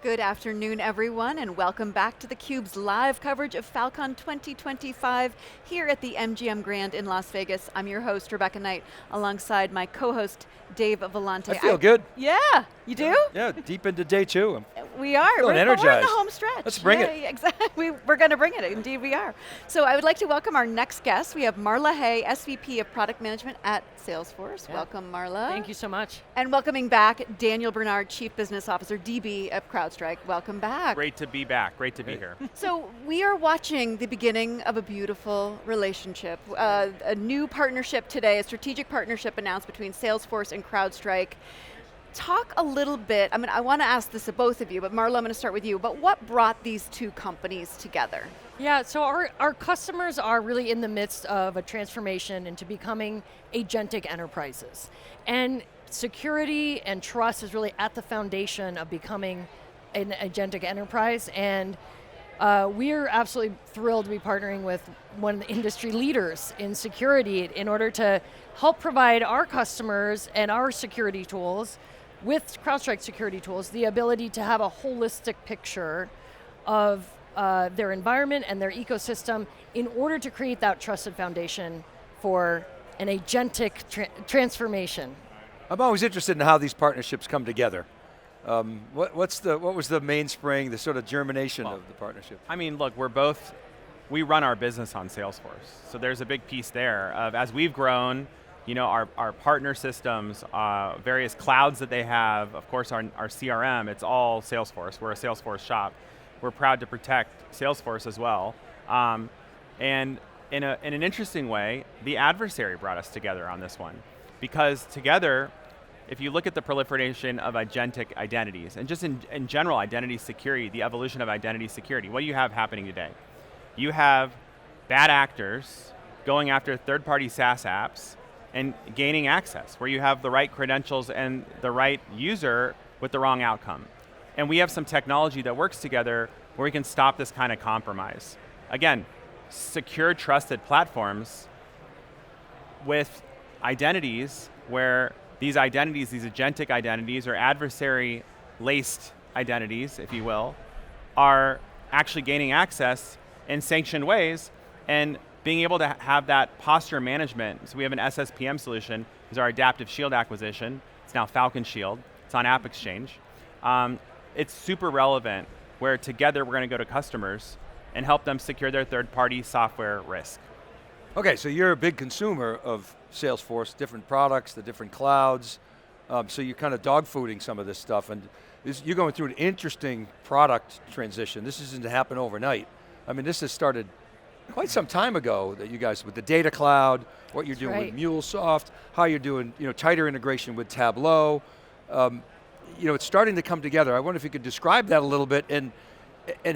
Good afternoon, everyone, and welcome back to theCUBE's live coverage of Fal.Con 2025 here at the MGM Grand in Las Vegas. I'm your host, Rebecca Knight, alongside my co-host, Dave Vellante. I feel good. Yeah, you do? Yeah, deep into day two. We are. Feeling energized. We're in the home stretch. Let's bring it. Exactly. We're going to bring it. Indeed, we are. So I would like to welcome our next guest. We have Marla Hay, SVP of Product Management at Salesforce. Yeah. Welcome, Marla. Thank you so much. And welcoming back Daniel Bernard, Chief Business Officer, DB of CrowdStrike. Welcome back. Great to be back. Great to be here. So we are watching the beginning of a beautiful relationship. A new partnership today, a strategic partnership announced between Salesforce and CrowdStrike. Talk a little bit, I want to ask this of both of you, but Marla, I'm going to start with you, but what brought these two companies together? Yeah, so our customers are really in the midst of a transformation into becoming agentic enterprises. And security and trust is really at the foundation of becoming an agentic enterprise, and we're absolutely thrilled to be partnering with one of the industry leaders in security in order to help provide our customers and our security tools with CrowdStrike security tools, the ability to have a holistic picture of their environment and their ecosystem in order to create that trusted foundation for an agentic transformation. I'm always interested in how these partnerships come together. What was the mainspring, the sort of germination of the partnership? I mean, look, we run our business on Salesforce. So there's a big piece there of, as we've grown, our partner systems, various clouds that they have, of course our CRM, it's all Salesforce. We're a Salesforce shop. We're proud to protect Salesforce as well. And in an interesting way, the adversary brought us together on this one. Because together, if you look at the proliferation of agentic identities, and just in general identity security, the evolution of identity security, what do you have happening today? You have bad actors going after third-party SaaS apps and gaining access, where you have the right credentials and the right user with the wrong outcome. And we have some technology that works together where we can stop this kind of compromise. Again, secure, trusted platforms with identities where these identities, these agentic identities or adversary-laced identities, if you will, are actually gaining access in sanctioned ways and being able to have that posture management. So we have an SSPM solution, is our Adaptive Shield acquisition. It's now Falcon Shield. It's on AppExchange. It's super relevant where together we're going to go to customers and help them secure their third-party software risk. Okay, so you're a big consumer of Salesforce, different products, the different clouds. So you're kind of dog fooding some of this stuff, and you're going through an interesting product transition. This isn't to happen overnight. I mean, this has started quite some time ago that you guys, with the data cloud, what you're doing with MuleSoft, how you're doing tighter integration with Tableau. It's starting to come together. I wonder if you could describe that a little bit and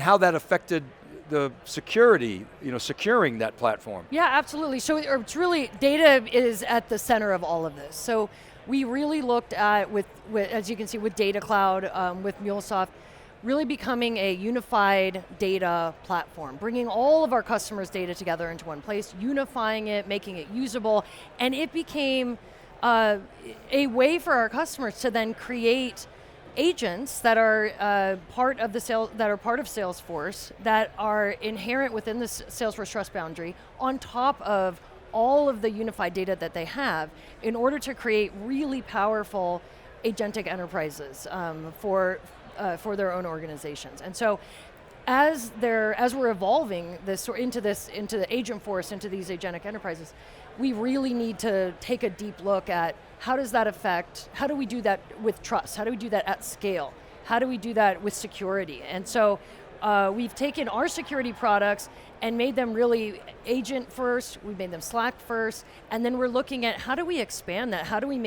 how that affected the security, securing that platform. Yeah, absolutely. So it's really, data is at the center of all of this. So we really looked at, with as you can see, with Data Cloud, with MuleSoft, really becoming a unified data platform, bringing all of our customers' data together into one place, unifying it, making it usable, and it became a way for our customers to then create agents that are part of Salesforce, that are inherent within the Salesforce trust boundary, on top of all of the unified data that they have, in order to create really powerful agentic enterprises for their own organizations. And so, as we're evolving into the Agentforce, into these agentic enterprises, we really need to take a deep look at how does that affect, how do we do that with trust? How do we do that at scale? How do we do that with security? And so we've taken our security products and made them really agent first, we made them Slack first, and then we're looking at how do we expand that? How do we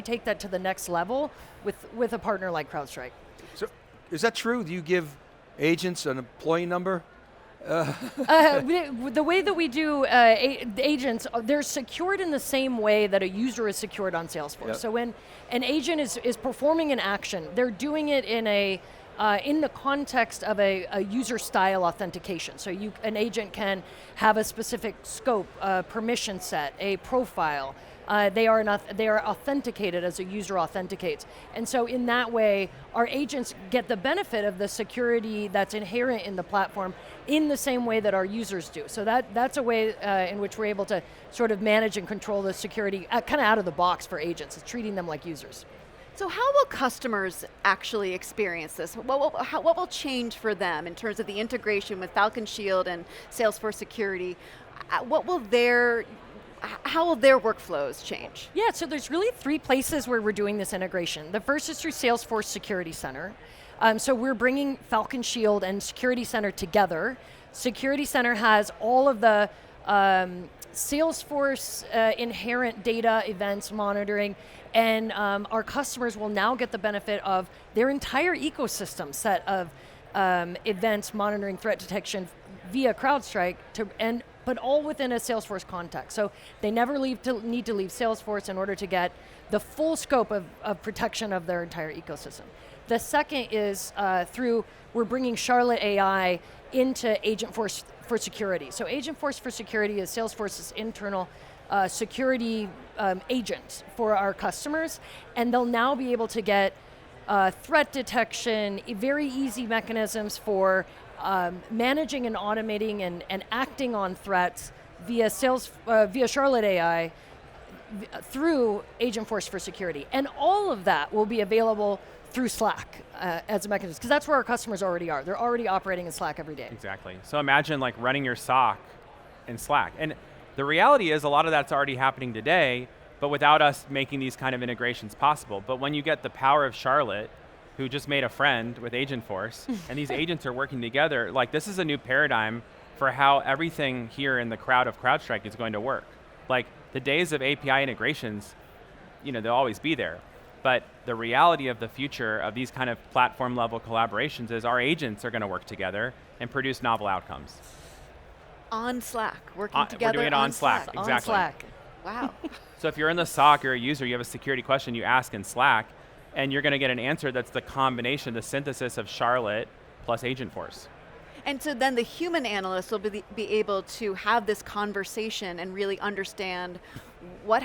take that to the next level with a partner like CrowdStrike? So is that true? Do you give agents an employee number? The way that we do agents, they're secured in the same way that a user is secured on Salesforce. Yep. So when an agent is performing an action, they're doing it in the context of a user style authentication. So an agent can have a specific scope, a permission set, a profile, they are authenticated as a user authenticates. And so in that way, our agents get the benefit of the security that's inherent in the platform in the same way that our users do. So that's a way in which we're able to sort of manage and control the security kind of out of the box for agents. It's treating them like users. So how will customers actually experience this? What will change for them in terms of the integration with Falcon Shield and Salesforce Security? How will their workflows change? Yeah, so there's really 3 places where we're doing this integration. The first is through Salesforce Security Center. So we're bringing Falcon Shield and Security Center together. Security Center has all of the Salesforce inherent data, events, monitoring, and our customers will now get the benefit of their entire ecosystem set of events, monitoring, threat detection via CrowdStrike, but all within a Salesforce context. So they never need to leave Salesforce in order to get the full scope of protection of their entire ecosystem. The second is we're bringing Charlotte AI into Agentforce for Security. So Agentforce for Security is Salesforce's internal security agent for our customers, and they'll now be able to get threat detection, very easy mechanisms for managing and automating and acting on threats via Charlotte AI through Agentforce for Security. And all of that will be available through Slack as a mechanism, because that's where our customers already are. They're already operating in Slack every day. Exactly. So imagine like running your SOC in Slack. And the reality is a lot of that's already happening today, but without us making these kind of integrations possible. But when you get the power of Charlotte, who just made a friend with Agentforce, and these agents are working together, like this is a new paradigm for how everything here in the crowd of CrowdStrike is going to work. Like the days of API integrations, they'll always be there. But the reality of the future of these kind of platform level collaborations is our agents are going to work together and produce novel outcomes. On Slack, working together. We're doing it on Slack, exactly. On Slack. Wow. So if you're in the SOC, you're a user, you have a security question, you ask in Slack, and you're going to get an answer that's the combination, the synthesis of Charlotte plus Agentforce. And so then the human analyst will be able to have this conversation and really understand what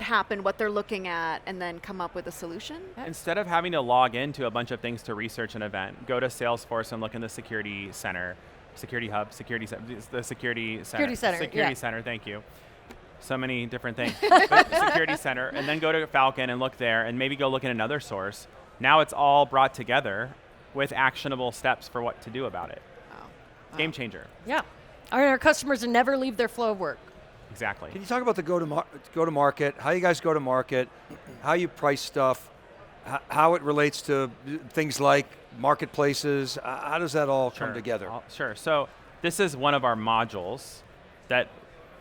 happened, what they're looking at, and then come up with a solution? Instead of having to log into a bunch of things to research an event, go to Salesforce and look in the Security Center, Security Hub, the Security Center. Security Center, thank you. So many different things. Security Center, and then go to Falcon and look there, and maybe go look at another source. Now it's all brought together with actionable steps for what to do about it. Wow. Game changer. Yeah. Our customers never leave their flow of work. Exactly. Can you talk about the go to market, how you guys go to market, how you price stuff, how it relates to things like marketplaces, how does that all come together? Sure, so this is one of our modules that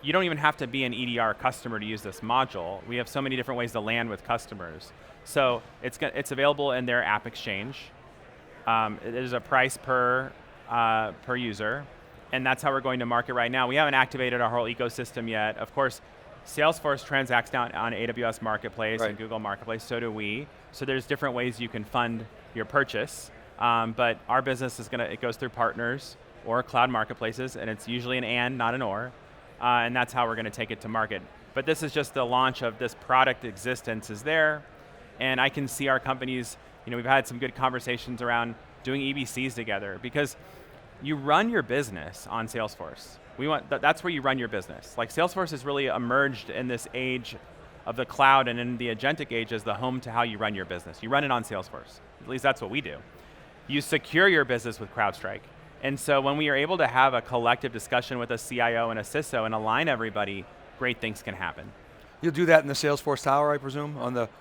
you don't even have to be an EDR customer to use this module. We have so many different ways to land with customers. So it's available in their AppExchange. There's a price per user, and that's how we're going to market right now. We haven't activated our whole ecosystem yet. Of course, Salesforce transacts down on AWS Marketplace and Google Marketplace, so do we. So there's different ways you can fund your purchase, but our business it goes through partners or cloud marketplaces, and it's usually an and, not an or, and that's how we're going to take it to market. But this is just the launch of this product existence is there, and I can see our companies, we've had some good conversations around doing EBCs together, because you run your business on Salesforce. That's where you run your business. Like Salesforce has really emerged in this age of the cloud and in the agentic age as the home to how you run your business. You run it on Salesforce. At least that's what we do. You secure your business with CrowdStrike. And so when we are able to have a collective discussion with a CIO and a CISO and align everybody, great things can happen. You'll do that in the Salesforce Tower, I presume?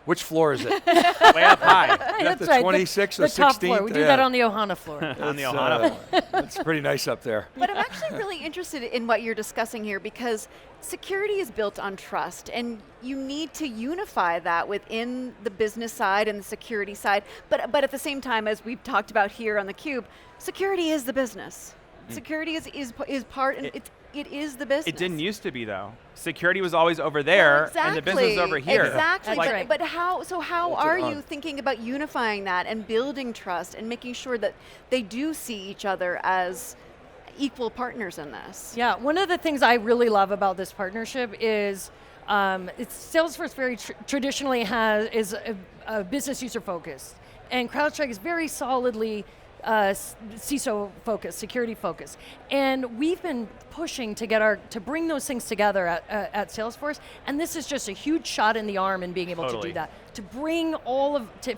Which floor is it? Way up high. That's the 26th or 16th? The top floor. We do that on the Ohana floor. On the Ohana floor. It's pretty nice up there. But I'm actually really interested in what you're discussing here, because security is built on trust, and you need to unify that within the business side and the security side. But at the same time, as we've talked about here on theCUBE, security is the business. Security is part, and it is the business. It didn't used to be, though. Security was always over there, and the business is over here. Exactly. That's right. But how are you thinking about unifying that and building trust and making sure that they do see each other as equal partners in this? Yeah, one of the things I really love about this partnership is Salesforce very traditionally is a business user focused, and CrowdStrike is very solidly CISO focused, security focused, and we've been pushing to bring those things together at Salesforce, and this is just a huge shot in the arm in being able to do that. To bring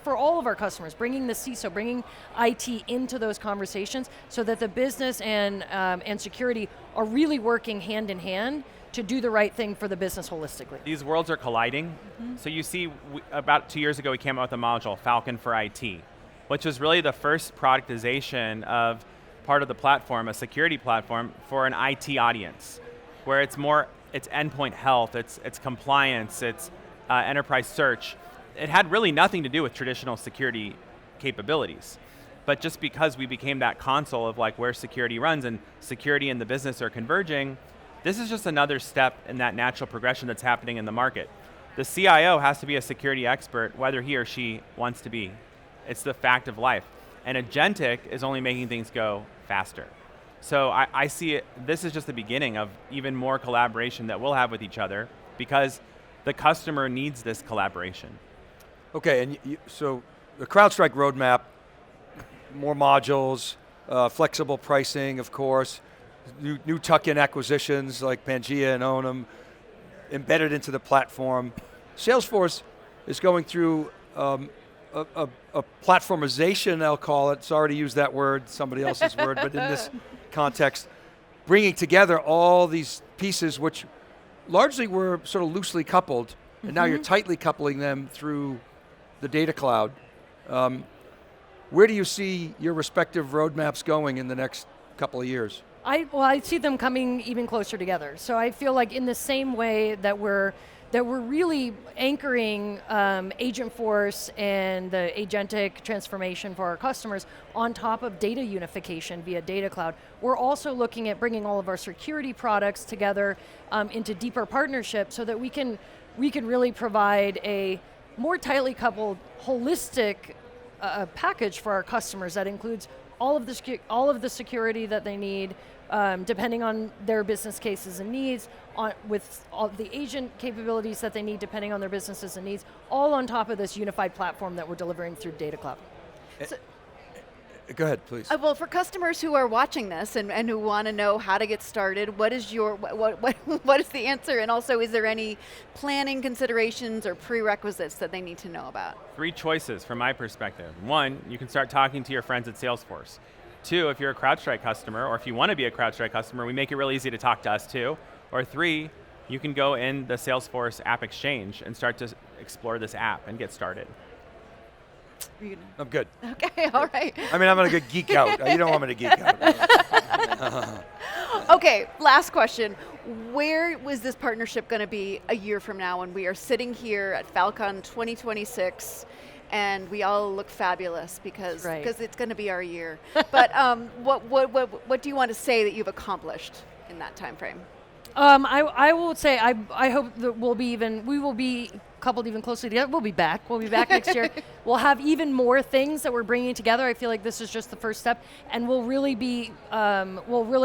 for all of our customers, bringing the CISO, bringing IT into those conversations, so that the business and security are really working hand in hand to do the right thing for the business holistically. These worlds are colliding. So you see, about 2 years ago, we came out with a module, Falcon for IT, which was really the first productization of part of the platform, a security platform for an IT audience, where it's endpoint health, it's compliance, it's enterprise search. It had really nothing to do with traditional security capabilities. But just because we became that console of like where security runs and security and the business are converging, this is just another step in that natural progression that's happening in the market. The CIO has to be a security expert, whether he or she wants to be. It's the fact of life. And agentic is only making things go faster. So I see it, this is just the beginning of even more collaboration that we'll have with each other, because the customer needs this collaboration. Okay, and so the CrowdStrike roadmap, more modules, flexible pricing, of course, new tuck-in acquisitions like Pangea and Onum, embedded into the platform. Salesforce is going through a platformization, I'll call it. Sorry to use that word, somebody else's word, but in this context, bringing together all these pieces which largely were sort of loosely coupled, and now you're tightly coupling them through the data cloud. Where do you see your respective roadmaps going in the next couple of years? I see them coming even closer together. So I feel like in the same way that we're really anchoring Agentforce and the agentic transformation for our customers on top of data unification via data cloud, we're also looking at bringing all of our security products together into deeper partnerships so that we can really provide a more tightly coupled, holistic package for our customers that includes all of the security that they need, depending on their business cases and needs, with all the agent capabilities that they need depending on their businesses and needs, all on top of this unified platform that we're delivering through Data Cloud. Go ahead, please. Well, for customers who are watching this and who want to know how to get started, what is what is the answer? And also, is there any planning considerations or prerequisites that they need to know about? 3 choices from my perspective. 1, you can start talking to your friends at Salesforce. 2, if you're a CrowdStrike customer, or if you want to be a CrowdStrike customer, we make it real easy to talk to us too. Or 3, you can go in the Salesforce AppExchange and start to explore this app and get started. I'm good. Okay, all right. I mean, I'm going to geek out. You don't want me to geek out. Okay, last question. Where was this partnership going to be a year from now when we are sitting here at Fal.Con 2026 and we all look fabulous because it's going to be our year? But what do you want to say that you've accomplished in that time frame? I will say I hope that we will be coupled even closely together. We'll be back next year. We'll have even more things that we're bringing together. I feel like this is just the first step, and we'll really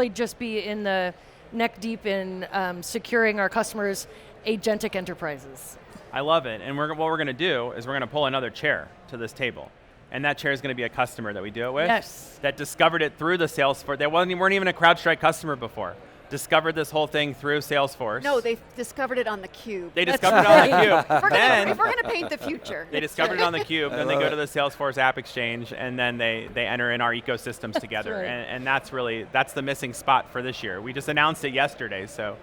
just be in the neck deep in securing our customers' agentic enterprises. I love it, and what we're going to do is we're going to pull another chair to this table. And that chair is going to be a customer that we do it with. Yes. That discovered it through the Salesforce. They weren't even a CrowdStrike customer before. Discovered this whole thing through Salesforce. No, they discovered it on theCUBE. They discovered it on theCUBE. If we're going to paint the future. They discovered it on theCUBE, then they go to the Salesforce AppExchange, and then they enter in our ecosystems together. Right. And that's the missing spot for this year. We just announced it yesterday, so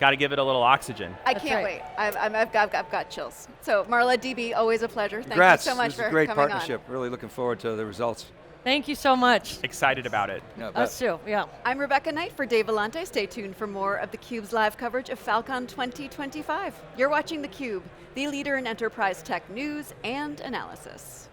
got to give it a little oxygen. I can't wait. I've got chills. So Marla, DB, always a pleasure. Congrats. Thank you so much for for coming on. Great coming partnership. Really looking forward to the results. Thank you so much. Excited about it. Yeah, Us too, yeah. I'm Rebecca Knight for Dave Vellante. Stay tuned for more of theCUBE's live coverage of Fal.Con 2025. You're watching theCUBE, the leader in enterprise tech news and analysis.